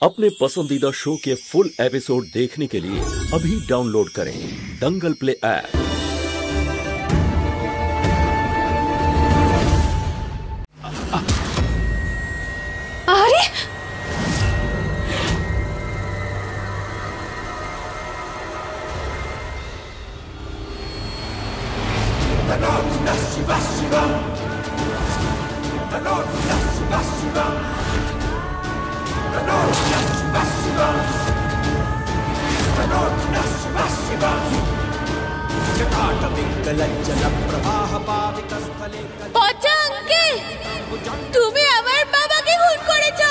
अपने पसंदीदा शो के फुल एपिसोड देखने के लिए अभी डाउनलोड करें दंगल प्ले ऐप। अरे তুমি আমার বাবাকে খুন করেছো,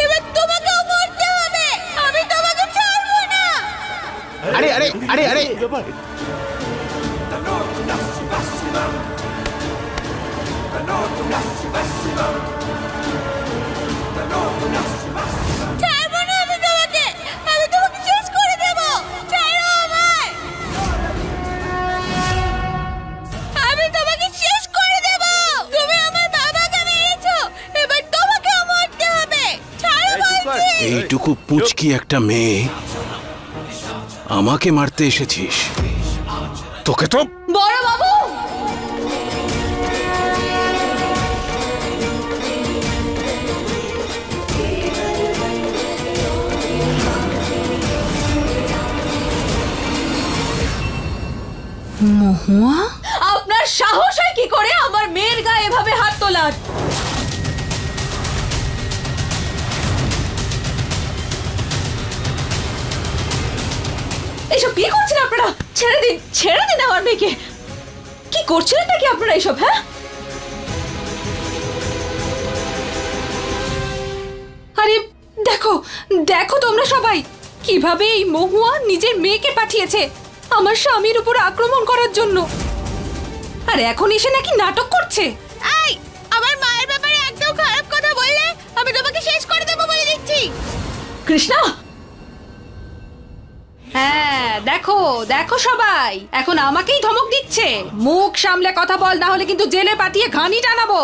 এবার তোমাকেও মরতে হবে। আমি তোমাকে ছাড়বো না। আরে আরে আরে আরে ছাড়বো না আমি তোমাকে। আমি তোমাকে শেষ করে দেবো। ছাড়ো আমায়। আমি তোমাকে শেষ করে দেবো। তুমি আমার বাবাকে মেরেছো, এবার তোমাকেও মরতে হবে। ছাড়ো বলছি। এইটুকু পুচকি একটা মেয়ে আমাকে মারতে এসেছিস? তোকে তো বড় বাবু, মহুয়া, আপনার সাহস হয় কি করে আমার মেয়ের গায়ে এভাবে হাত তোলার? এসব কি করছেন আপনারা? ছেড়ে দিন, ছেড়ে দিন আমার মেয়েকে। কি করছিলেন নাকি আপনারা এইসব? হ্যাঁ, আরে দেখো দেখো তোমরা সবাই কিভাবে এই মহুয়া নিজের মেয়েকে পাঠিয়েছে আমার স্বামীর উপর আক্রমণ করার জন্য, আর এখন এসে নাকি নাটক করছে। এই, আমার মায়ের ব্যাপারে একদম খারাপ কথা বললে আমি তোমাকে শেষ করে দেবো বলে দিচ্ছি। কৃষ্ণা, হ্যাঁ দেখো দেখো সবাই এখন আমাকেই ধমক দিচ্ছে। মুখ সামলে কথা বল, না হলে কিন্তু জেলে পাঠিয়ে ঘানি টানাবো।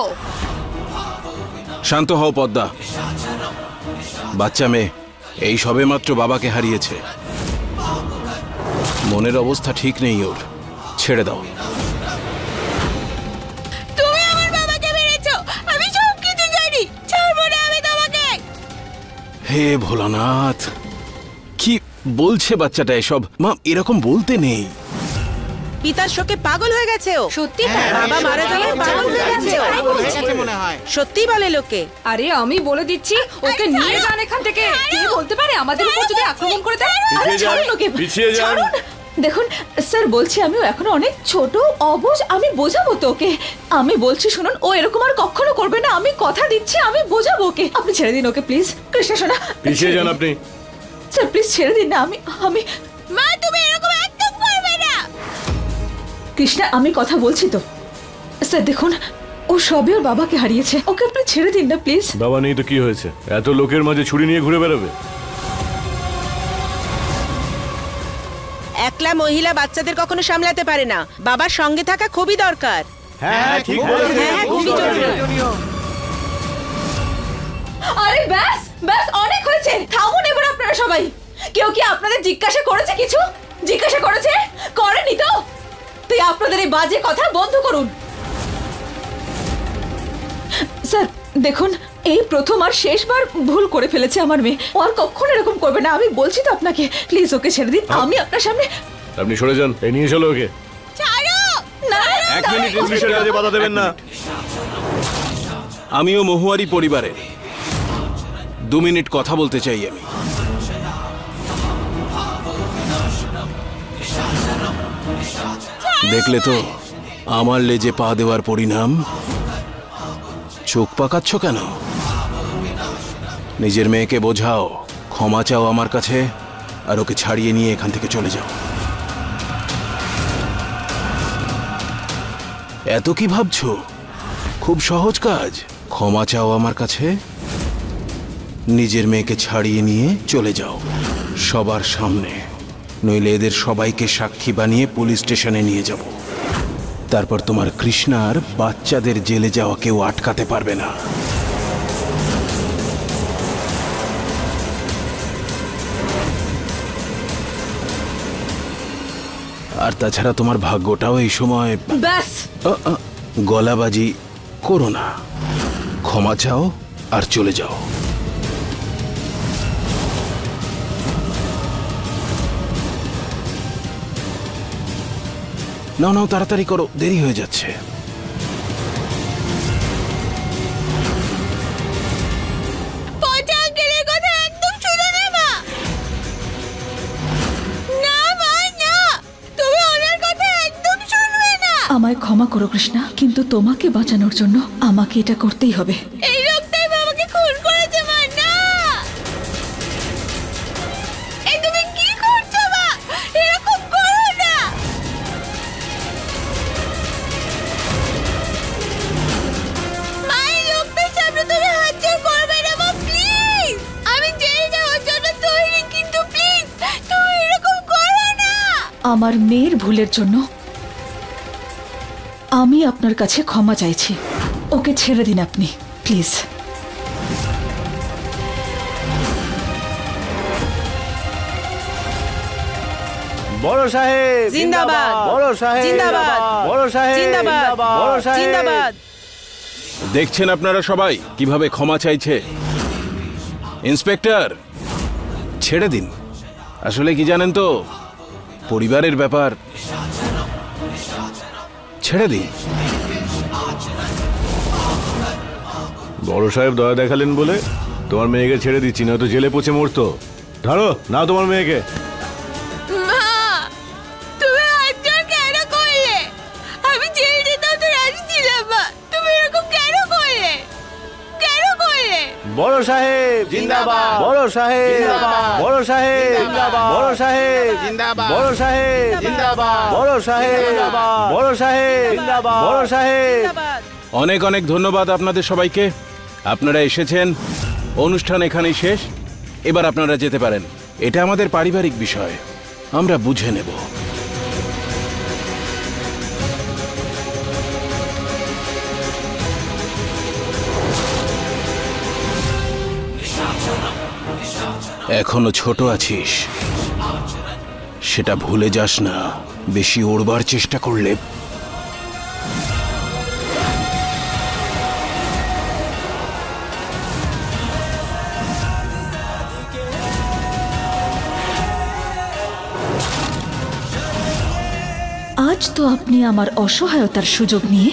শান্ত হও পদ্মা। বাচ্চা মেয়ে এই সবেমাত্র বাবাকে হারিয়েছে, মনের অবস্থা ঠিক নেই ওর। ছেড়ে দাও। তুমি আমার বাবাকে মেরেছো, আমি সব কিছু জানি। ছাড়বো না আমি তোমাকে। হে ভোলানাথ, কি বলছে বাচ্চাটা এসব? মা, এরকম বলতে নেই। পিতার শোকে পাগল হয়ে গেছে ও। সত্যি? বাবা মারা যাওয়ায় পাগল হয়ে গেছে ও। সত্যি বলে লোকে। আরে আমি বলে দিচ্ছি, ওকে নিয়ে যান এখান থেকে। কে বলতে পারে আমাদের উপর যদি আক্রমণ করে দেয়? আরে ছাড়ুন ওকে, ছাড়ুন। দেখুন স্যার, বলছি আমিও এখনো অনেক ছোট অবুঝ, আমি বোঝাবো তো ওকে। আমি বলছি শুনুন, ও এরকম আর কখনো করবে না, আমি কথা দিচ্ছি, আমি বোঝাবো ওকে। আপনি ছেড়ে দিন ওকে প্লিজ। কৃষ্ণা শোনা, পিছিয়ে যান আপনি। স্যার প্লিজ ছেড়ে দিন না। আমি মা, তুমি এরকম একদম করবে না। কৃষ্ণা, আমি কথা বলছি তো। স্যার দেখুন, ও সবে ওর বাবাকে হারিয়েছে, ওকে আপনি ছেড়ে দিন না প্লিজ। বাবা নেই তো কি হয়েছে? এত লোকের মাঝে ছুরি নিয়ে ঘুরে বেড়াবে? একলা মহিলা বাচ্চাদের কখনো সামলাতে পারে না, বাবার সঙ্গে থাকা খুবই দরকার। হ্যাঁ ঠিক বলেছেন। হ্যাঁ, খুবই জরুরি। আরে ব্যাস ব্যাস, অনেক হয়েছে, থামুন এবার আপনারা সবাই। কেউ কি আপনাদের জিজ্ঞাসা করেছে কিছু? জিজ্ঞাসা করেছে? করেনি তো? তাই আপনাদের এই বাজে কথা বন্ধ করুন। স্যার দেখুন, এই প্রথম আর শেষবার ভুল করে ফেলেছে আমার মেয়ে। ও আর কখনো এরকম করবে না, আমি বলছি তো আপনাকে। প্লিজ ওকে ছেড়ে দিন, আমি আপনার সামনে। আপনি সরে যান, এই নিয়ে চলো ওকে। ছাড়ো না। এক মিনিট, পুলিশের কাজে বাধা দেবেন না। আমিও মহুয়ারি পরিবারের। 2 মিনিট কথা বলতে চাই আমি। দেখলে তো আমার লেজে পা দেওয়ার পরিণাম। চোখ পাকাচ্ছ কেন? নিজের মেয়েকে বোঝাও, ক্ষমা চাও আমার কাছে, আর ওকে ছাড়িয়ে নিয়ে এখান থেকে চলে যাও। এত কি ভাবছো? খুব সহজ কাজ। ক্ষমা চাও আমার কাছে, নিজের মেয়েকে ছাড়িয়ে নিয়ে চলে যাও সবার সামনে, নইলে এদের সবাইকে সাক্ষী বানিয়ে পুলিশ স্টেশনে নিয়ে যাব। তারপর তোমার কৃষ্ণার বাচ্চাদের জেলে যাওয়া কেউ আটকাতে পারবে না। তাছাড়া তোমার ভাগ্যটাও এই সময় ব্যাস, গলাবাজি করো না। ক্ষমা চাও আর চলে যাও। নাও নাও, তাড়াতাড়ি করো, দেরি হয়ে যাচ্ছে। আমায় ক্ষমা করো কৃষ্ণা, কিন্তু তোমাকে বাঁচানোর জন্য আমাকে এটা করতেই হবে। এই লোকটাই বাবাকে খুন করেছে মা। না, এই তুমি কি করছো মা? এরকম করো না। মা, এই লোকটার সামনে তুমি হাত জোড় করবে না মা, প্লিজ। আমি জেলে যাওয়ার জন্য তৈরি, কিন্তু প্লিজ তুমি এরকম করো না। আমার মেয়ের ভুলের জন্য আমি আপনার কাছে ক্ষমা চাইছি। ওকে ছেড়ে দিন আপনি, প্লিজ। বড় সাহেব জিন্দাবাদ। বড় সাহেব জিন্দাবাদ। বড় সাহেব জিন্দাবাদ। বড় সাহেব জিন্দাবাদ। দেখছেন আপনারা সবাই কিভাবে ক্ষমা চাইছে। ইন্সপেক্টর, ছেড়ে দিন। আসলে কি জানেন তো, পরিবারের ব্যাপার, ছেড়ে দিন। বড় সাহেব দয়া দেখালেন বলে তোমার মেয়েকে ছেড়ে দিচ্ছি, না তো জেলে পচে মরতো। ধরো নাও তোমার মেয়েকে। মা, তুমি হাত জোড় কেন করলে? আমি জেলে যেতেও তো রাজি ছিলাম মা। তুমি এরকম কেন করলে? কেন করলে? বড় সাহেব জিন্দাবাদ, বড় সাহেব জিন্দাবাদ, বড় সাহেব জিন্দাবাদ, বড় সাহেব জিন্দাবাদ, বড় সাহেব জিন্দাবাদ, বড় সাহেব জিন্দাবাদ, বড় সাহেব জিন্দাবাদ, বড় সাহেব। অনেক অনেক ধন্যবাদ আপনাদের সবাইকে। আপনারা এসেছেন, অনুষ্ঠান এখানেই শেষ। এবার আপনারা যেতে পারেন। এটা আমাদের পারিবারিক বিষয়, আমরা বুঝে নেব। এখনো ছোট আছিস, সেটা ভুলে যাস না। বেশি ওড়বার চেষ্টা করলে আজ তো আপনি আমার অসহায়তার সুযোগ নিয়ে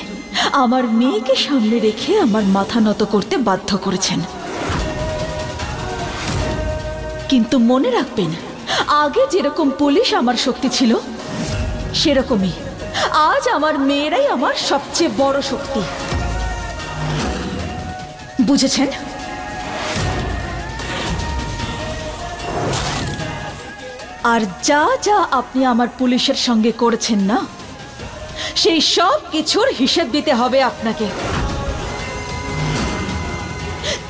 আমার মেয়েকে সামনে রেখে আমার মাথা নত করতে বাধ্য করেছেন। কিন্তু মনে রাখবেন, আগে যেরকম পুলিশ আমার শক্তি ছিল, সেরকমই আজ আমার মেয়েরাই আমার সবচেয়ে বড় শক্তি। বুঝেছেন? আর যা যা আপনি আমার পুলিশের সঙ্গে করেছেন না, সেই সব কিছুর হিসেব দিতে হবে আপনাকে।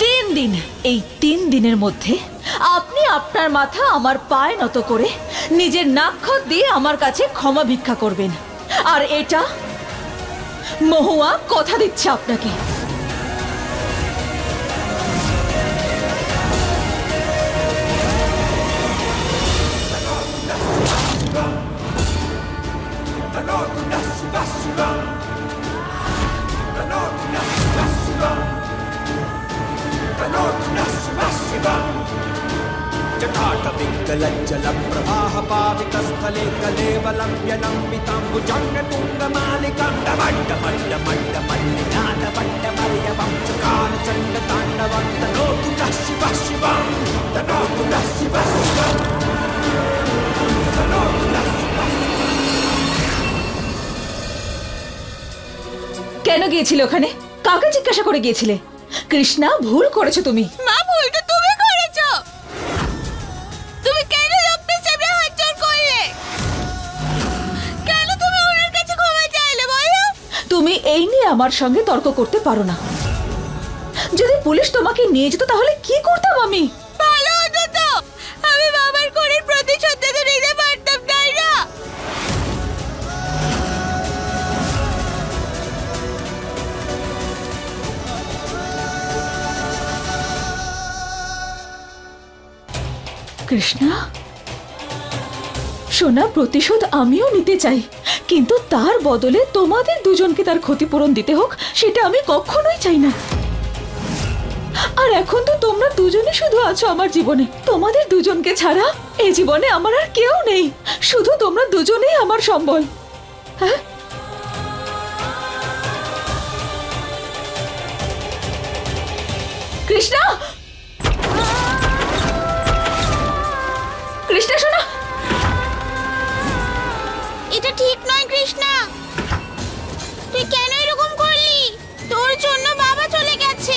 3 দিন, এই 3 দিনের মধ্যে আপনি আপনার মাথা আমার পায়ে নত করে নিজের নাক্ষত দিয়ে আমার কাছে ক্ষমা ভিক্ষা করবেন। আর এটা মহুয়া কথা দিচ্ছে আপনাকে। जटाटपिङ्गलज्जलप्रवाहपावितस्थले कलेवलम्ब्यलम्बिताम्बुजङ्गतुङ्गमालिकाण्डमड्डमड्डमड्डमल्लिनादवड्डमर्यवं चकारचण्डताण्डवं तनोतु नः शिवः शिवं तनोतु नः शिवः शिवं तनोतु नः शिवः। কেন গিয়েছিলে ওখানে? কাকে জিজ্ঞাসা করে গিয়েছিলে? কৃষ্ণা, ভুল করেছো তুমি। মা, ভুলটা তুমি করেছো। তুমি কেন লোকটার সামনে হাত জোড় করলে? কেন তুমি ওনার কাছে ক্ষমা চাইলে বলো? তুমি এই নিয়ে আমার সঙ্গে তর্ক করতে পারো না। যদি পুলিশ তোমাকে নিয়ে যেত তাহলে কি করতাম আমি? ভালো হতো তো, আমি বাবার খুনের প্রতিশোধ তো নিতে পারতাম, তাই না? কৃষ্ণা, সোনা, প্রতিশোধ আমিও নিতে চাই, কিন্তু তার বদলে তোমাদের দুজনকে তার ক্ষতিপূরণ দিতে হোক সেটা আমি কখনোই চাই না। আর এখন তো তোমরা দুজনে শুধু আছো আমার জীবনে। তোমাদের দুজনকে ছাড়া এই জীবনে আমার আর কেউ নেই। শুধু তোমরা দুজনেই আমার সম্বল। হ্যাঁ, কৃষ্ণা, কৃষ্ণা শোনা, এটা ঠিক নয় কৃষ্ণা। তুই কেন এরকম করলি? তোর জন্য বাবা চলে গেছে,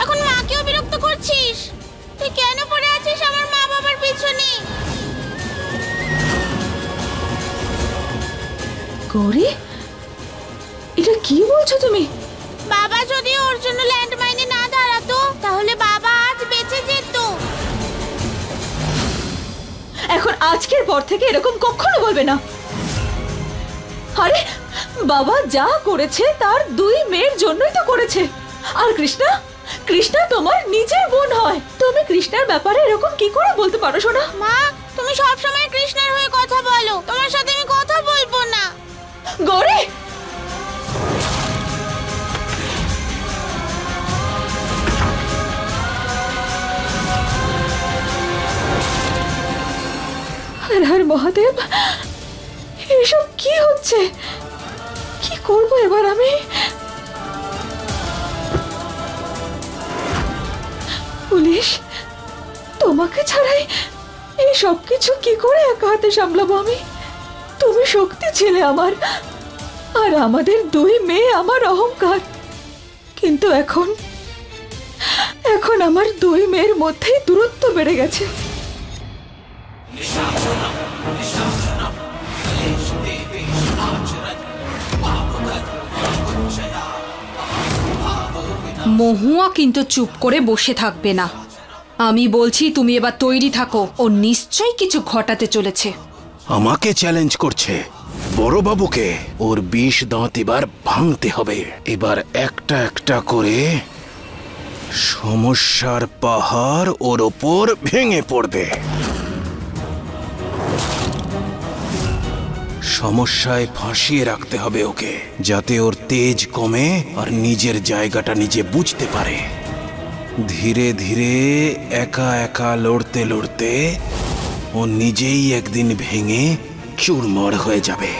এখন মাকেও বিরক্ত করছিস। তুই কেন পড়ে আছিস আমার মা বাবার পিছনে? গৌরী, এটা কি বলছো তুমি? বাবা যদি ওর জন্য ল্যান্ডমাইনে না দাঁড়াতো তাহলে বাবা আজ বেঁচে যেত। এখন আজকের পর থেকে এরকম কখনো বলবে না। আরে বাবা যা করেছে তার দুই মেয়ের জন্যই তো করেছে। আর কৃষ্ণা, কৃষ্ণা তোমার নিজের বোন হয়, তুমি কৃষ্ণার ব্যাপারে এরকম কি করে বলতে পারো সোনা? মা, তুমি সব সময় কৃষ্ণার হয়ে কথা বলো, তোমার সাথে আমি কথা বলবো না। গৌরী, হর হর মহাদেব, এসব কি হচ্ছে? কি করব এবার আমি? পুলিশ, তোমাকে ছাড়াই এই সব কিছু কি করে একা হাতে সামলাবো আমি? তুমি শক্তি ছিলে আমার, আর আমাদের দুই মেয়ে আমার অহংকার। কিন্তু এখন আমার দুই মেয়ের মধ্যে দূরত্ব বেড়ে গেছে। মহুয়া কিন্তু চুপ করে বসে থাকবে না। আমি বলছি তুমি এবার তৈরি থাকো, ও নিশ্চয়ই কিছু ঘটাতে চলেছে। আমাকে চ্যালেঞ্জ করছে, বড় বাবুকে। ওর 20 দাঁত এবার ভাঙতে হবে। এবার একটা একটা করে সমস্যার পাহাড় ওর ওপর ভেঙে পড়বে। সমস্যায় ফাঁসিয়ে রাখতে হবে ওকে, যাতে ওর তেজ কমে আর নিজের জায়গাটা নিজে বুঝতে পারে। ধীরে ধীরে একা একা লড়তে লড়তে ও নিজেই একদিন ভেঙে চুরমার হয়ে যাবে।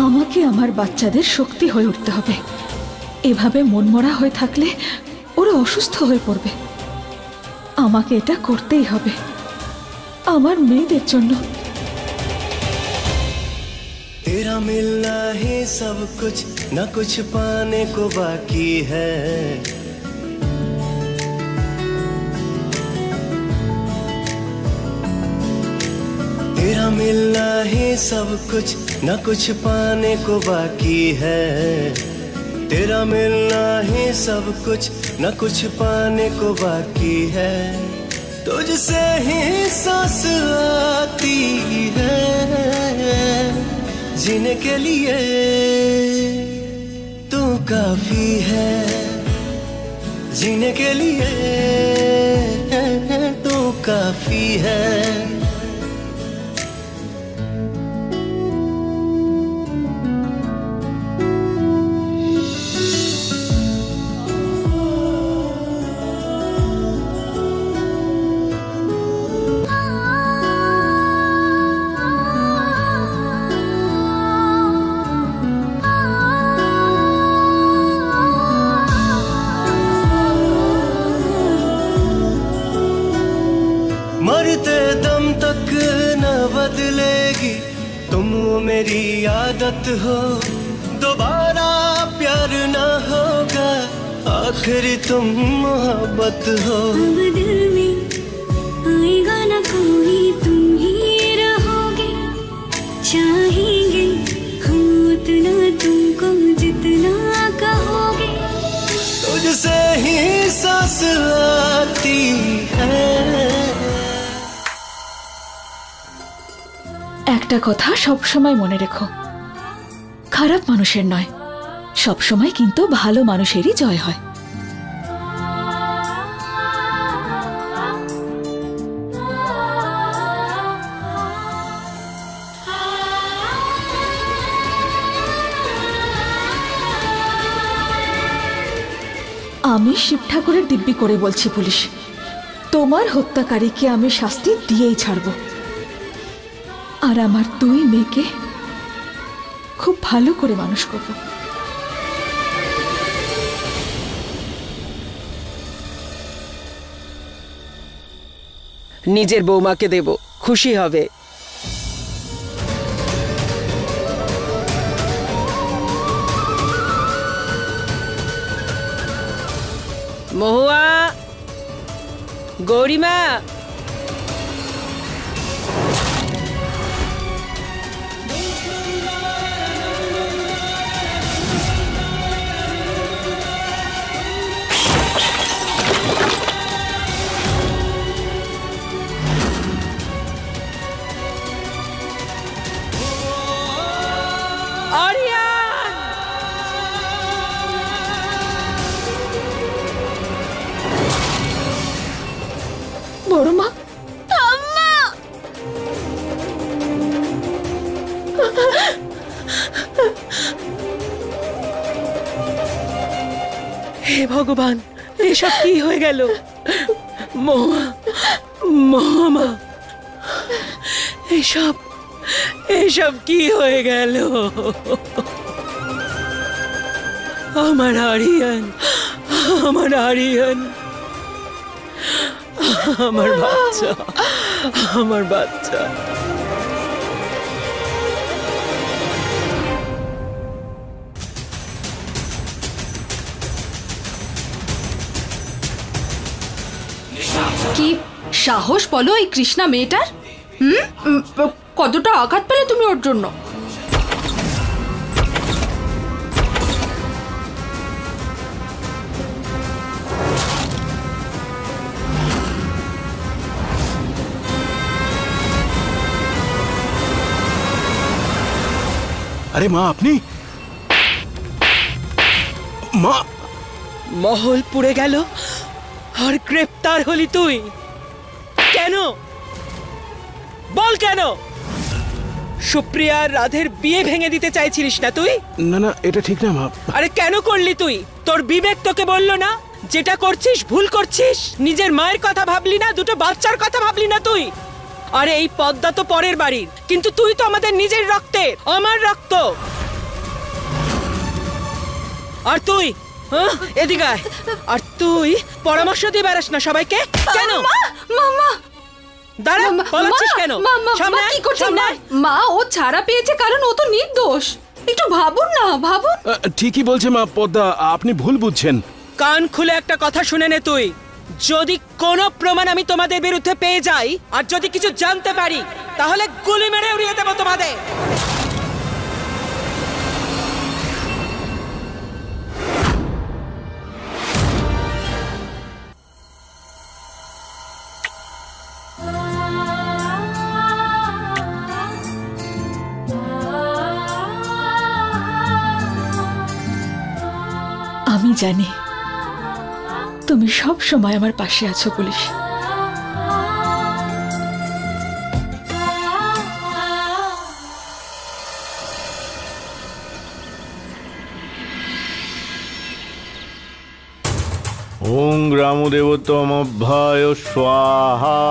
আমাকে আমার বাচ্চাদের শক্তি হয়ে উঠতে হবে। এভাবে মনমরা হয়ে থাকলে ওরা অসুস্থ হয়ে পড়বে। আমাকে এটা করতেই হবে আমার মেয়েদের জন্য। तेरा मिलना ही सब कुछ न कुछ पाने को बाकी है। तेरा मिलना ही सब कुछ न कुछ पाने को बाकी है। तेरा मिलना ही सब कुछ न कुछ पाने को बाकी है। तुझसे ही सांस आती है, जीने के लिए तू काफी है। जीने के लिए तू काफी है। मरते दम तक न बदलेगी तुम मेरी आदत हो। दोबारा प्यार न होगा, आखिरी तुम मोहब्बत हो। अब दिल में आएगा न कोई, तुम ही रहोगे। चाहेंगे हम उतना तुमको जितना कहोगे। तुझसे ही सांस आती है, একটা কথা সব সময় মনে রেখো, খারাপ মানুষের নয়, সব সময় কিন্তু ভালো মানুষেরই জয় হয়। আমি শিব ঠাকুরের দিব্যি করে বলছি পুলিশ, তোমার হত্যাকারীকে আমি শাস্তি দিয়েই ছাড়ব, আর আমার 2 মেয়েকে খুব ভালো করে মানুষ করব। নিজের বৌমাকে দেব, খুশি হবে। মহুয়া, গৌরীমা, বড় মা, হে ভগবান, এসব কি হয়ে গেল? মহুয়া, মা, এসব কি হয়ে গেল? আমার আরিয়ান, আমার আরিয়ান, আমার বাচ্চা, আমার বাচ্চা। কি সাহস বলো এই কৃষ্ণা মেয়েটার? কতটা আঘাত পেলে তুমি ওর জন্য? আরে মা, আপনি? মা! মহল পুড়ে গেল আর গ্রেপ্তার হলি তুই কেন? বল কেন? সুপ্রিয়া আর রাধের বিয়ে ভেঙে দিতে চাইছিলিস না তুই? না না, এটা ঠিক না মা। আরে কেন করলি তুই? তোর বিবেক তোকে বললো না যেটা করছিস ভুল করছিস? নিজের মায়ের কথা ভাবলি না? 2টো বাচ্চার কথা ভাবলি না তুই? আরে এই পদ্মা তো পরের বাড়ির, কিন্তু তুই তো আমাদের নিজের রক্তের, আমার রক্ত। আর তুই এদিকে আয়। আর তুই পরামর্শ দিয়ে বেড়াস না সবাইকে কেন? মামা দাঁড়া, পালাচ্ছিস কেন? সামনে কি করছেন মা? ও ছাড়া পেয়েছে কারণ ও তো নির্দোষ। একটু ভাবুন না, ভাবুন। ঠিকই বলছে মা পদ্মা, আপনি ভুল বুঝছেন। কান খুলে একটা কথা শুনে নে তুই। যদি কোনো প্রমাণ আমি তোমাদের বিরুদ্ধে পেয়ে যাই আর যদি কিছু জানতে পারি তাহলে গুলি মেরে উড়িয়ে দেবো তোমাদের। আমি জানি তুমি সব সময় আমার পাশে আছো পুলিশ। ওং গ্রামদেবতমভ্যায় স্বাহা।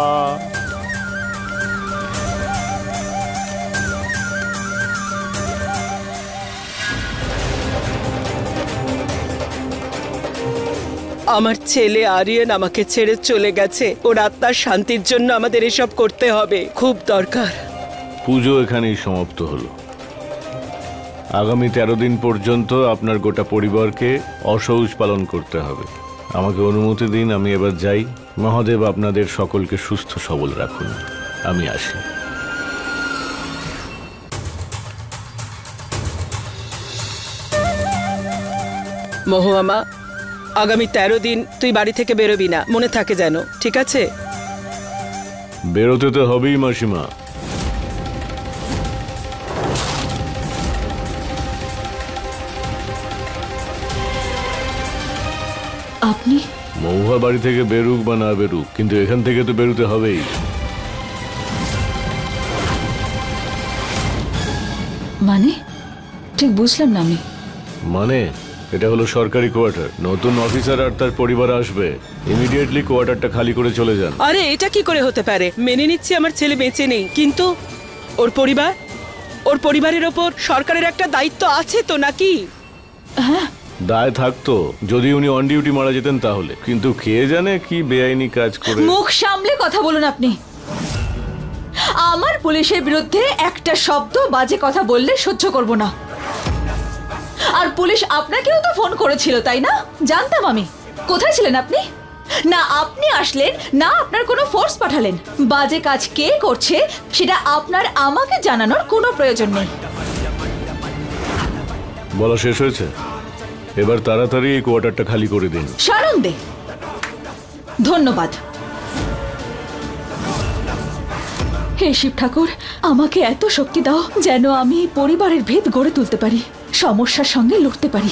আমার ছেলে আরিয়ান আমাকে ছেড়ে চলে গেছে, ওর আত্মার শান্তির জন্য আমাদের এসব করতে হবে, খুব দরকার। পুজো এখানেই সমাপ্ত হলো। আগামী 13 দিন পর্যন্ত আপনার গোটা পরিবারকে অশৌচ পালন করতে হবে। আমাকে অনুমতি দিন, আমি এবার যাই। মহাদেব আপনাদের সকলকে সুস্থ সবল রাখুন। আমি আসি। মহুয়া মা, আগামী 13 দিন তুই বাড়ি থেকে বেরোবি না, মনে থাকে যেন, ঠিক আছে? বেরোতে তো হবেই মাসিমা। আপনি মহুয়া বাড়ি থেকে বেরুক বা না বেরুক, কিন্তু এখান থেকে তো বেরোতে হবেই। মানে ঠিক বুঝলাম না আমি। মানে এটা হলো সরকারি কোয়ার্টার, নতুন অফিসার আর তার পরিবার আসবে, ইমিডিয়েটলি কোয়ার্টারটা খালি করে চলে যান। আরে এটা কি করে হতে পারে? মেনে নিচ্ছি আমার ছেলে বেঁচে নেই, কিন্তু ওর পরিবারের ওপর সরকারের একটা দায়িত্ব আছে তো নাকি? হ্যাঁ দায় থাকতো যদি উনি অন ডিউটি মারা যেতেন তাহলে, কিন্তু কে জানে কি বেআইনি কাজ করে। মুখ সামলে কথা বলুন আপনি। আমার পুলিশের বিরুদ্ধে একটা শব্দ বাজে কথা বললে সহ্য করব না। আর পুলিশ আপনাকেও তো ফোন করেছিল তাই না? জানতাম আমি। কোথায় ছিলেন আপনি? না আপনি আসলেন না আপনার কোনো ফোর্স পাঠালেন। বাজে কাজ কে করছে সেটা আপনার আমাকে জানানোর কোনো প্রয়োজন নেই। বলা শেষ হয়েছে, এবার তাড়াতাড়ি এই কোয়ার্টারটা খালি করে দিন। সানন্দে, ধন্যবাদ। হে শিব ঠাকুর, আমাকে এত শক্তি দাও যেন আমি পরিবারের ভেদ গড়ে তুলতে পারি, সমস্যার সঙ্গে লড়তে পারি।